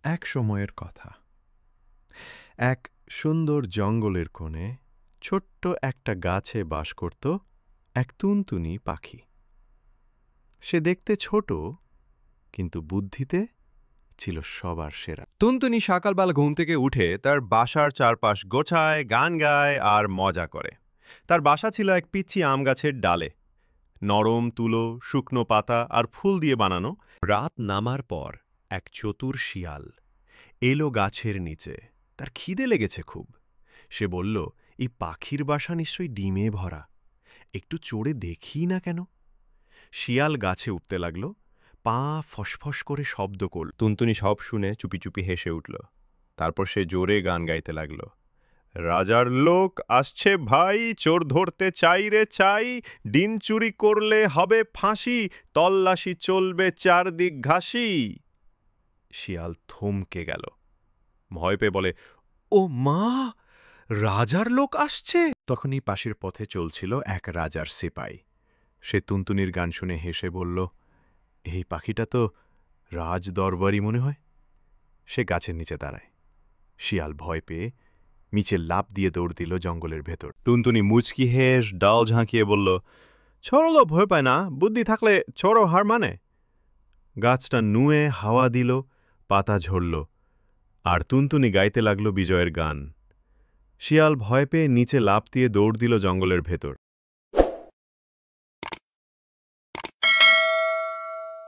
এক সময়ের কথা। এক সুন্দর জঙ্গলের কোণে ছোট্ট একটা গাছে বাস করত এক তুনতুনি পাখি। সে দেখতে ছোট, কিন্তু বুদ্ধিতে ছিল সবার সেরা। টুনটুনি সকালবেলা ঘুম থেকে উঠে তার বাসার চারপাশ গোছায়, গান গায় আর মজা করে। তার বাসা ছিল এক পিচ্ছি আম গাছের ডালে, নরম তুলো, শুকনো পাতা আর ফুল দিয়ে বানানো। রাত নামার পর এক চতুর শিয়াল এলো গাছের নিচে। তার খিদে লেগেছে খুব। সে বলল, এই পাখির বাসা নিশ্চয়ই ডিমে ভরা, একটু চড়ে দেখি না কেন। শিয়াল গাছে উঠতে লাগলো, পা ফসফস করে শব্দ করল। টুনটুনি সব শুনে চুপি চুপি হেসে উঠল। তারপর সে জোরে গান গাইতে লাগল। রাজার লোক আসছে ভাই, চোর ধরতে চাই রে চাই, ডিম চুরি করলে হবে ফাঁসি, তল্লাশি চলবে চারদিক ঘাসি। শিয়াল থমকে গেল, ভয় পেয়ে বলে, ও মা, রাজার লোক আসছে। তখনই পাশের পথে চলছিল এক রাজার সিপাই। সে তুনতুনির গান শুনে হেসে বলল, এই পাখিটা তো রাজ দরবারি মনে হয়। সে গাছের নিচে দাঁড়ায়। শিয়াল ভয় পেয়ে নিচে লাফ দিয়ে দৌড় দিল জঙ্গলের ভেতর। টুনটুনি মুচকি হেস ডাল ঝাঁকিয়ে বলল, চড়লো ভয় পায় না, বুদ্ধি থাকলে চড়ো হার মানে। গাছটা নুয়ে হাওয়া দিল, পাতা ঝরল, আর তুনতুনি গাইতে লাগল বিজয়ের গান। শিয়াল ভয় পেয়ে নিচে লাফ দিয়ে দৌড় দিল জঙ্গলের ভেতর।